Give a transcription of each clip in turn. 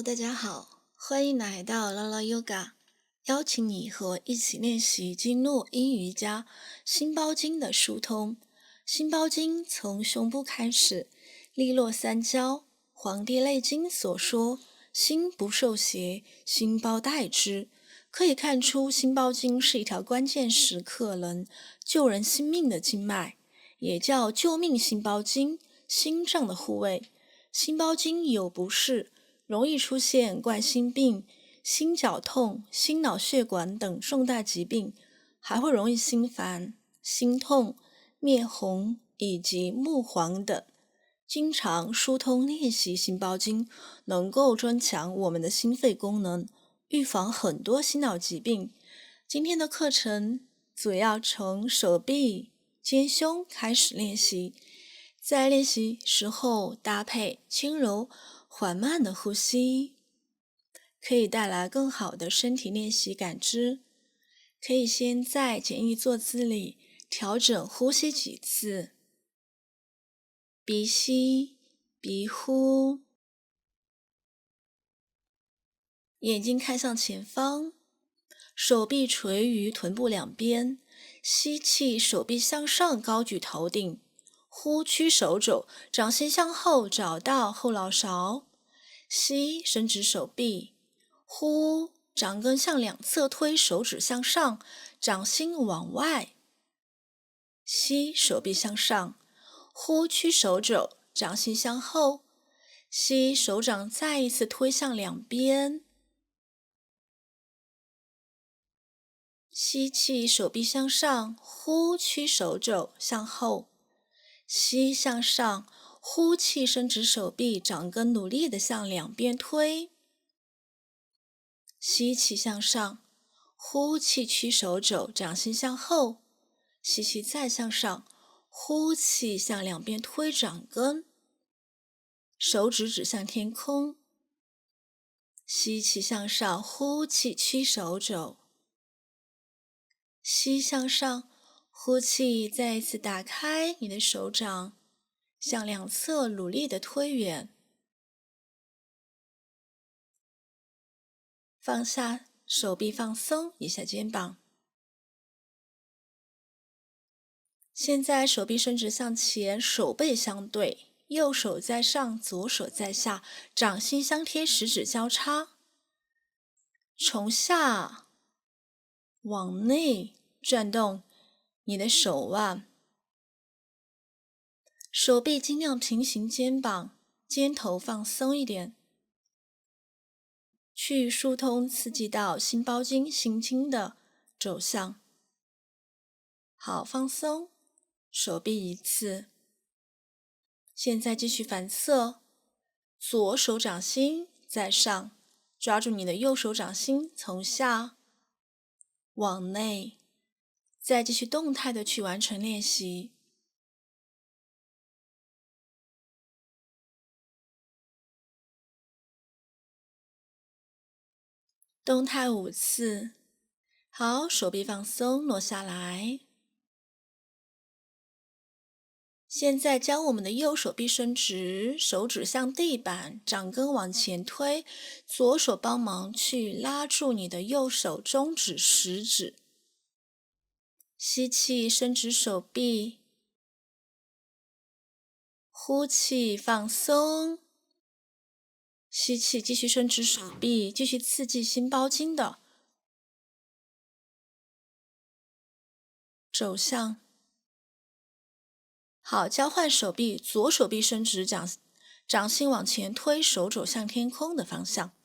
Hello，大家好，欢迎来到乐乐 Yoga，邀请你和我一起练习经络阴瑜伽心包经的疏通。心包经从胸部开始，利落三焦。《黄帝内经》所说，心不受邪，心包带之。可以看出，心包经是一条关键时刻能救人性命的经脉，也叫救命心包经，心脏的护卫。心包经有不适，容易出现冠心病、心绞痛、心脑血管等重大疾病，还会容易心烦、心痛、面红以及目黄等。经常疏通练习心包经，能够增强我们的心肺功能，预防很多心脑疾病。今天的课程主要从手臂、肩胸开始练习，在练习时候搭配轻柔缓慢的呼吸，可以带来更好的身体练习感知。可以先在简易坐姿里调整呼吸几次，鼻吸鼻呼，眼睛看向前方，手臂垂于臀部两边，吸气，手臂向上高举头顶，呼屈手肘，掌心向后找到后脑勺，吸伸直手臂，呼掌根向两侧推，手指向上，掌心往外，吸手臂向上，呼屈手肘，掌心向后，吸手掌再一次推向两边，吸气，手臂向上，呼屈手肘向后，吸向上，呼气，伸直手臂，掌根努力地向两边推，吸气向上，呼气屈手肘，掌心向后，吸气再向上，呼气向两边推掌根，手指指向天空，吸气向上，呼气屈手肘，吸向上，呼气，再一次打开你的手掌，向两侧努力的推远，放下手臂，放松一下肩膀。现在手臂伸直向前，手背相对，右手在上，左手在下，掌心相贴，食指交叉，从下往内转动你的手腕，手臂尽量平行肩膀，肩头放松一点，去疏通刺激到心包经、心经的走向。好，放松，手臂一次。现在继续反侧，左手掌心在上，抓住你的右手掌心，从下往内，再继续动态的去完成练习。动态5次。好，手臂放松，落下来。现在将我们的右手臂伸直，手指向地板，掌根往前推，左手帮忙去拉住你的右手中指、食指。吸气，伸直手臂，呼气，放松。吸气，继续伸直手臂，继续刺激心包经的走向。好，交换手臂，左手臂伸直，掌心往前推，手肘向天空的方向。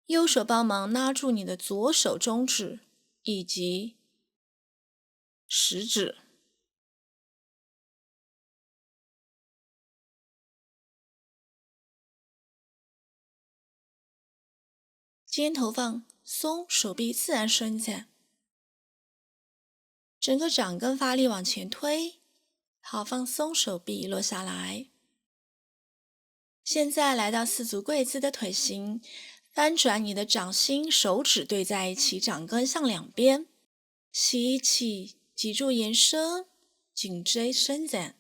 右手帮忙拉住你的左手中指以及食指。肩头放松，手臂自然伸展，整个掌根发力往前推。好，放松手臂，落下来。现在来到四足跪姿的腿型，翻转你的掌心，手指对在一起，掌根向两边。吸气，脊柱延伸，颈椎伸展。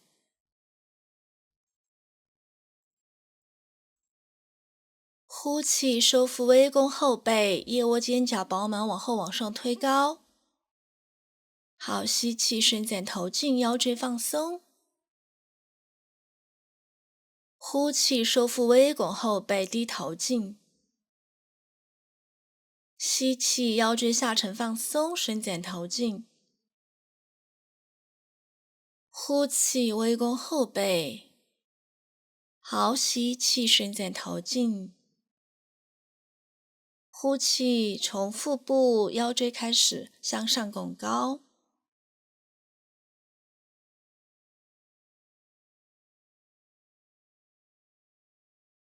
呼气，收腹微弓后背，腋窝肩胛饱满往上推高。好，吸气，伸展头颈，腰椎放松。呼气，收腹微拱后背，低头颈。吸气，腰椎下沉放松，伸展头颈。呼气，微弓后背。好，吸气，伸展头颈。呼气，从腹部、腰椎开始向上拱高。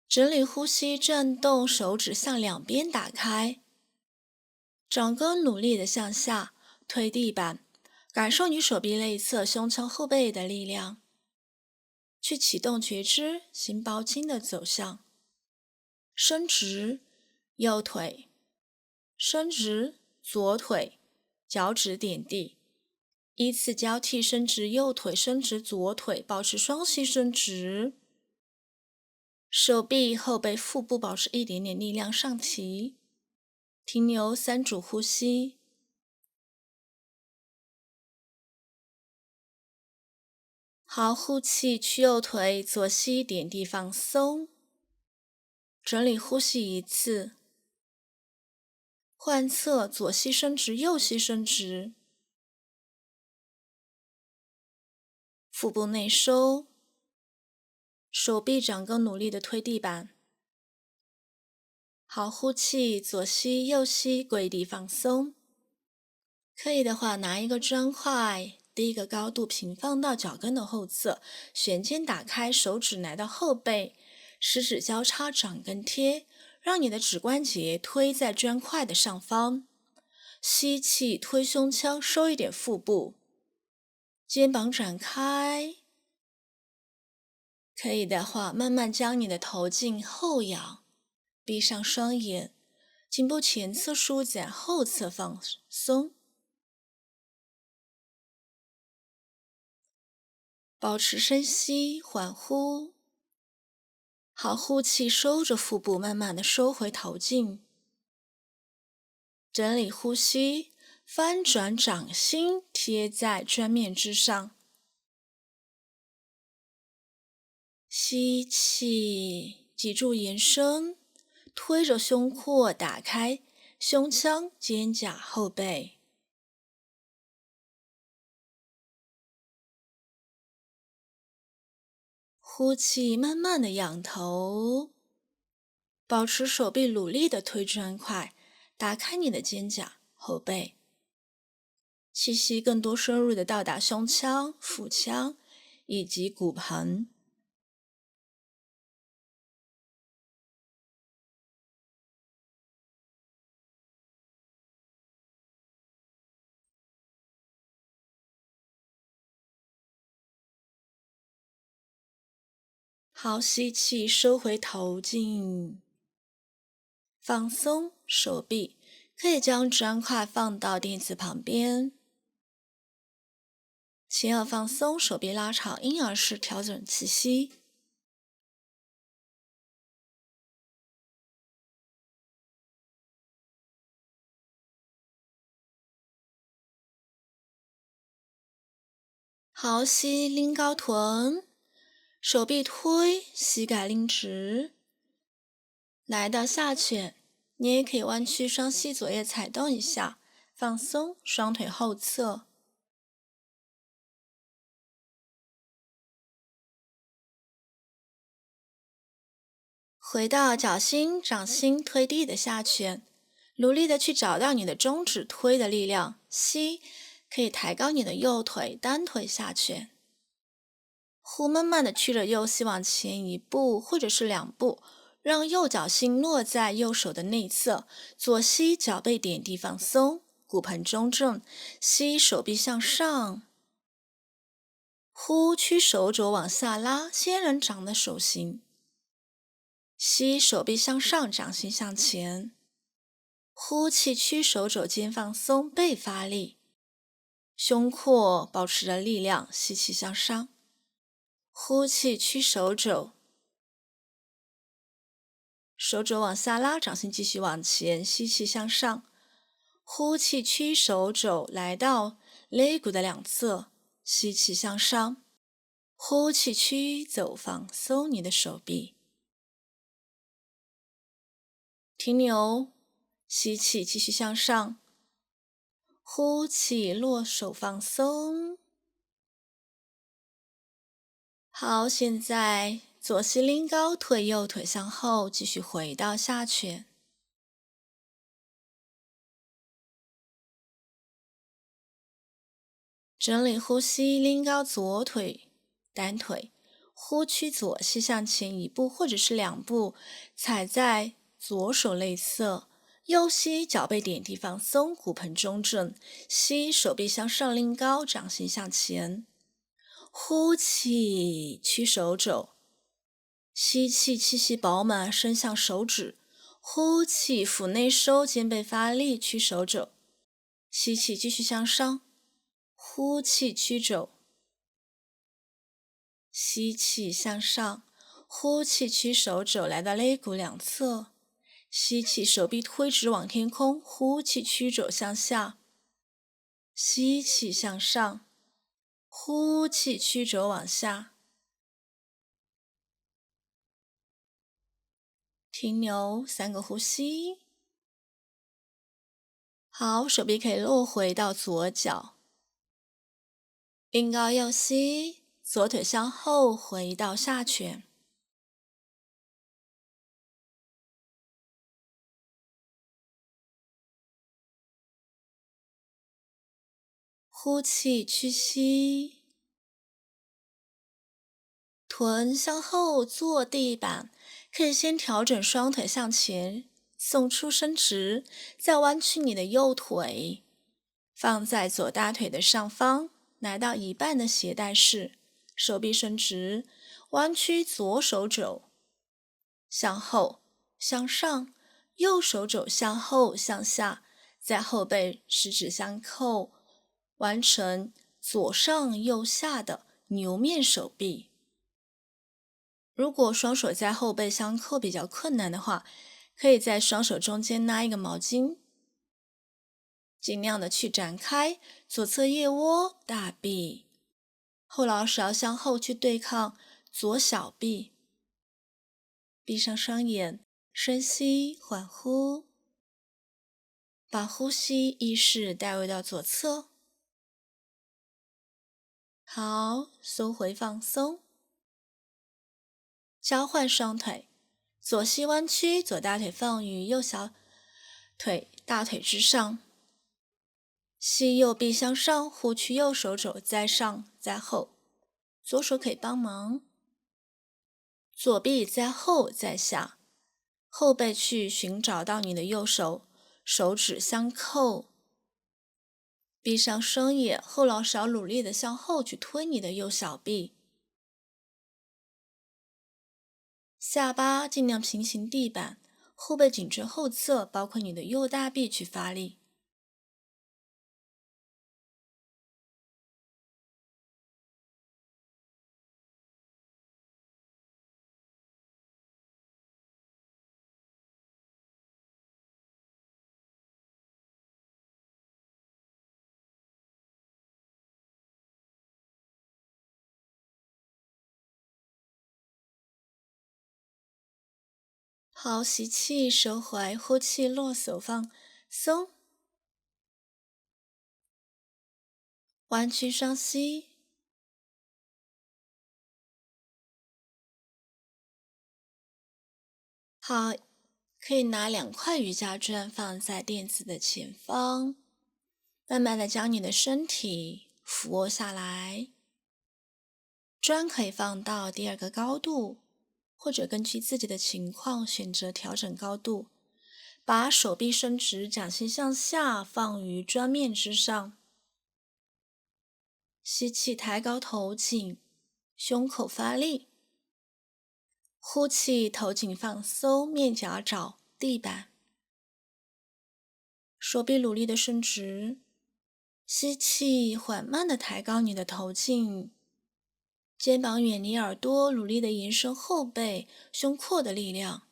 整理呼吸，转动手指向两边打开，掌根努力的向下推地板，感受你手臂内侧、胸腔后背的力量，去启动觉知心包经的走向。伸直右腿，伸直左腿，脚趾点地，依次交替伸直右腿，伸直左腿，保持双膝伸直。手臂、后背、腹部保持一点点力量上提，停留3组呼吸。好，呼气，屈右腿，左膝点地放松。整理呼吸一次。换侧，左膝伸直，右膝伸直。腹部内收，手臂掌根努力的推地板。好，呼气，左膝右膝跪地放松。可以的话，拿一个砖块，第一个高度平放到脚跟的后侧，旋肩打开，手指来到后背，食指交叉，掌根贴，让你的指关节推在砖块的上方。吸气，推胸腔，收一点腹部，肩膀展开。可以的话，慢慢将你的头颈后仰，闭上双眼，颈部前侧舒展，后侧放松。保持深吸，缓呼。好，呼气，收着腹部，慢慢的收回头颈。整理呼吸，翻转掌心贴在砖面之上。吸气，脊柱延伸，推着胸廓打开，胸腔、肩胛、后背。呼气，慢慢的仰头，保持手臂努力的推砖块，打开你的肩胛、后背。气息更多深入的到达胸腔、腹腔以及骨盆。好，吸气，收回头颈，放松手臂，可以将砖块放到垫子旁边。前额放松，手臂拉长，婴儿式调整气息。好，吸，拎高臀，手臂推，膝盖拎直。来到下犬，你也可以弯曲双膝，左右踩动一下，放松双腿后侧。回到脚心、掌心推地的下犬，努力的去找到你的中指推的力量。吸，可以抬高你的右腿，单腿下犬。呼，慢慢的屈着右膝往前1步或者是2步，让右脚心落在右手的内侧，左膝脚背点地放松，骨盆中正。吸，手臂向上。呼，屈手肘往下拉，仙人掌的手型。吸，手臂向上，掌心向前。呼气，屈手肘，肩放松，背发力，胸廓保持着力量。吸气向上。呼气，屈手肘，手肘往下拉，掌心继续往前，吸气向上，呼气屈手肘来到肋骨的两侧，吸气向上，呼气屈走，放松你的手臂。停留，吸气继续向上，呼气落手放松。好，现在左膝拎高腿，右腿向后，继续回到下犬。整理呼吸，拎高左腿，单腿，呼屈左膝向前一步或者是两步，踩在左手内侧，右膝脚背点地放松，骨盆中正，吸手臂向上拎高，掌心向前。呼气，屈手肘，吸气，气息饱满，伸向手指。呼气，腹内收，肩背发力，屈手肘。吸气，继续向上。呼气，屈肘。吸气向上，呼气屈手肘，来到肋骨两侧。吸气，手臂推直往天空，呼气屈肘向下。吸气向上，呼气屈肘往下。停留3个呼吸。好，手臂可以落回到左脚，拎高右膝，左腿向后回到下犬。呼气屈膝，臀向后坐地板，可以先调整双腿向前，送出伸直，再弯曲你的右腿，放在左大腿的上方，来到一半的鞋带式，手臂伸直，弯曲左手肘，向后向上，右手肘向后向下，在后背十指相扣，完成左上右下的牛面手臂。如果双手在后背相扣比较困难的话，可以在双手中间拉一个毛巾，尽量的去展开左侧腋窝、大臂，后脑勺向后去对抗左小臂。闭上双眼，深吸缓呼，把呼吸意识带回到左侧。好，收回放松。交换双腿，左膝弯曲，左大腿放于右小腿大腿之上。吸右臂向上，呼去右手肘在上在后，左手可以帮忙。左臂在后在下，后背去寻找到你的右手，手指相扣。闭上双眼，后脑勺努力的向后去推你的右小臂。下巴尽量平行地板，后背紧追后侧，包括你的右大臂去发力。好，吸气收回，呼气落手放松，弯曲双膝。好，可以拿2块瑜伽砖放在垫子的前方，慢慢的将你的身体俯卧下来。砖可以放到第2个高度，或者根据自己的情况选择调整高度。把手臂伸直，掌心向下放于砖面之上。吸气抬高头颈，胸口发力。呼气头颈放松，面颊找地板。手臂努力的伸直。吸气缓慢的抬高你的头颈，肩膀远离耳朵，努力的延伸后背、胸廓的力量。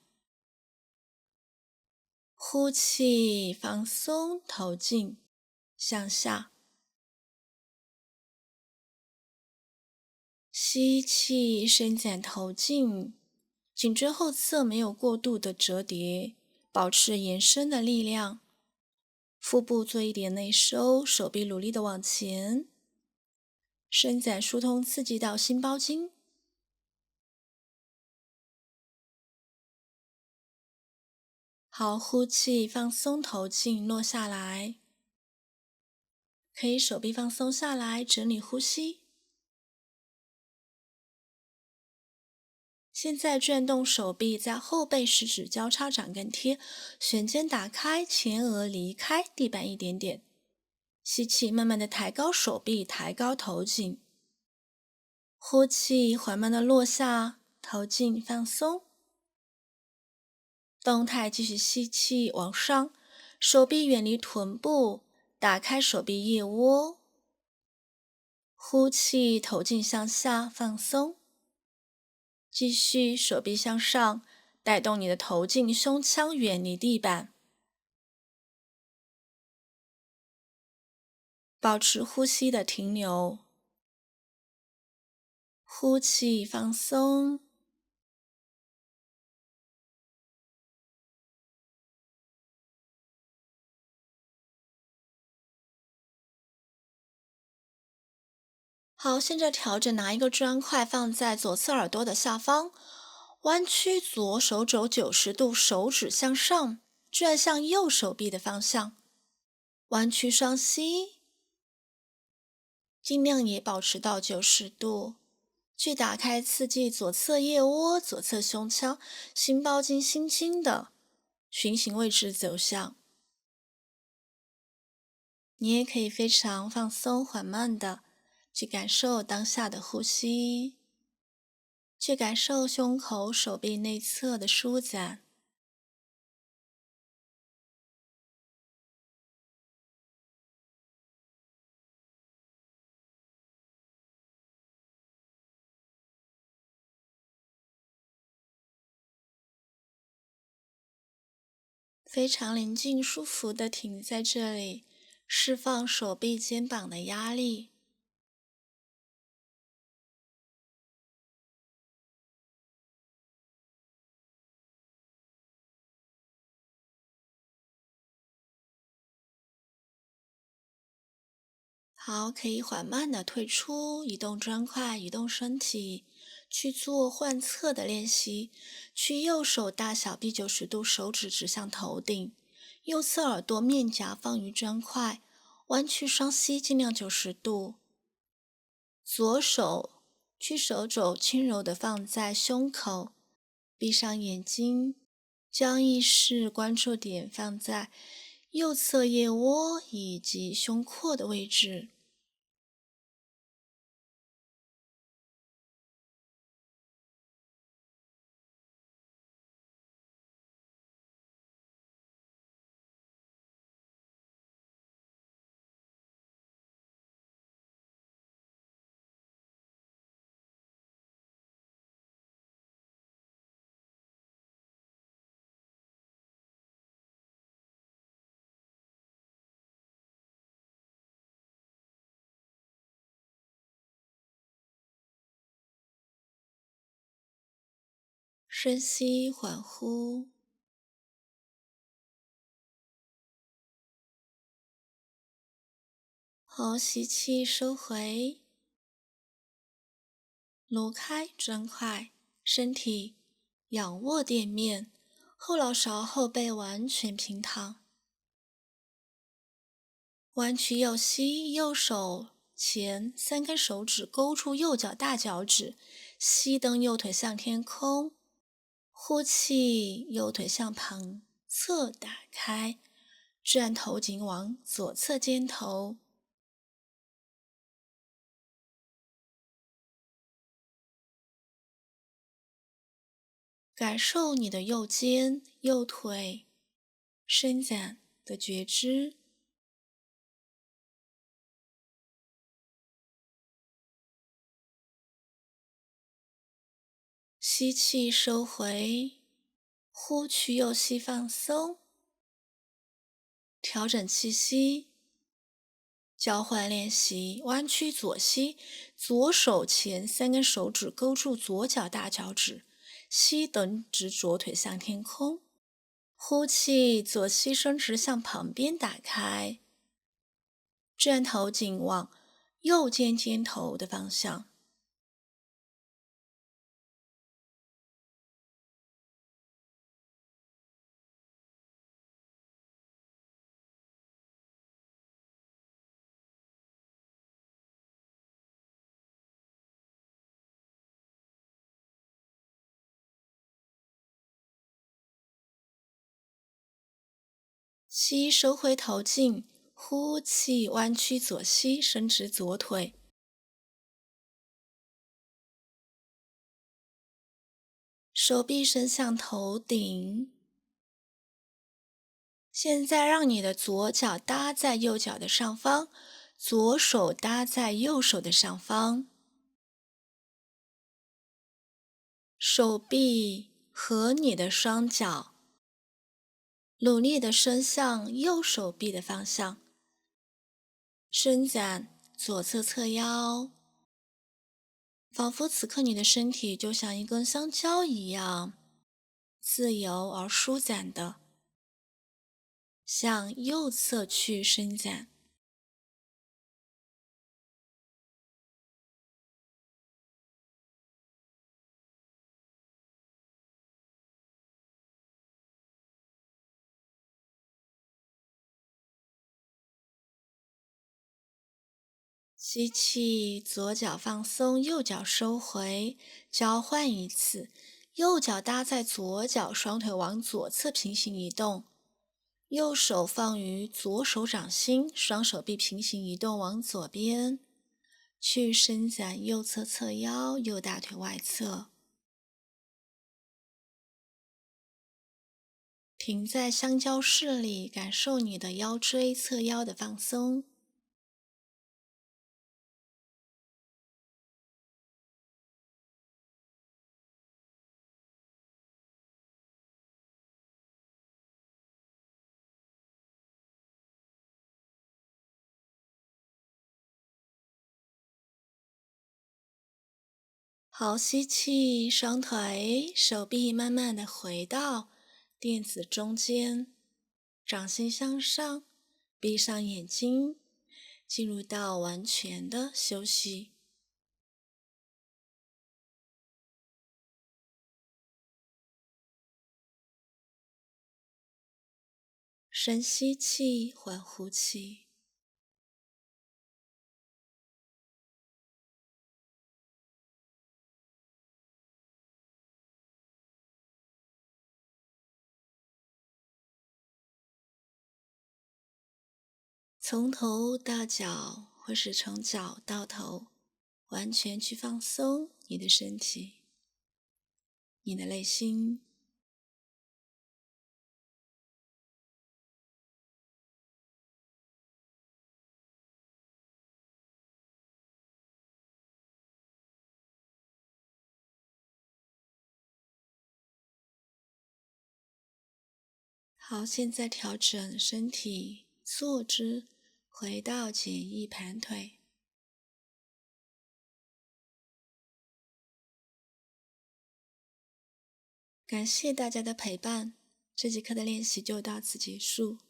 呼气，放松头颈，向下。吸气，伸展头颈，颈椎后侧没有过度的折叠，保持延伸的力量。腹部做一点内收，手臂努力的往前，伸展疏通，刺激到心包经。好，呼气，放松头颈，落下来。可以手臂放松下来，整理呼吸。现在转动手臂，在后背食指交叉掌根贴，旋肩打开，前额离开地板一点点。吸气，慢慢的抬高手臂，抬高头颈。呼气，缓慢的落下，头颈放松。动态继续吸气，往上，手臂远离臀部，打开手臂腋窝。呼气，头颈向下，放松。继续手臂向上，带动你的头颈、胸腔远离地板。保持呼吸的停留。呼气，放松。好，现在调整拿一个砖块放在左侧耳朵的下方，弯曲左手肘90度，手指向上，转向右手臂的方向。弯曲双膝，尽量也保持到90度。去打开刺激左侧腋窝、左侧胸腔、心包经、心经的循行位置走向。你也可以非常放松缓慢的去感受当下的呼吸，去感受胸口、手臂内侧的舒展。非常宁静舒服的停在这里，释放手臂肩膀的压力。好，可以缓慢的退出，移动砖块，移动身体，去做换侧的练习。去右手大小臂90度，手指指向头顶，右侧耳朵面颊放于砖块，弯曲双膝，尽量90度。左手去手肘轻柔的放在胸口，闭上眼睛，将意识关注点放在右侧腋窝以及胸廓的位置。深吸缓呼，好，吸气收回，挪开砖块，身体仰卧垫面，后脑勺后背完全平躺。弯曲右膝，右手前3根手指勾住右脚大脚趾，吸蹬右腿向天空。呼气，右腿向旁侧打开，转头颈往左侧肩头。感受你的右肩、右腿伸展的觉知。吸气收回，呼去右膝放松。调整气息，交换练习，弯曲左膝，左手前3根手指勾住左脚大脚趾，膝等直左腿向天空。呼气，左膝伸直向旁边打开，转头颈往右肩尖头的方向。吸，收回头颈，呼气，弯曲左膝，伸直左腿。手臂伸向头顶。现在让你的左脚搭在右脚的上方，左手搭在右手的上方。手臂和你的双脚努力地伸向右手臂的方向，伸展左侧侧腰，仿佛此刻你的身体就像一根香蕉一样，自由而舒展的向右侧去伸展。吸气，左脚放松，右脚收回，交换一次，右脚搭在左脚，双腿往左侧平行移动，右手放于左手掌心，双手臂平行移动往左边，去伸展右侧侧腰，右大腿外侧。停在香蕉式里，感受你的腰椎、侧腰的放松。好，吸气，双腿、手臂慢慢的回到垫子中间，掌心向上，闭上眼睛，进入到完全的休息。深吸气，缓呼气。从头到脚，或是从脚到头，完全去放松你的身体，你的内心。好，现在调整身体坐姿，回到简易盘腿。感谢大家的陪伴，这节课的练习就到此结束。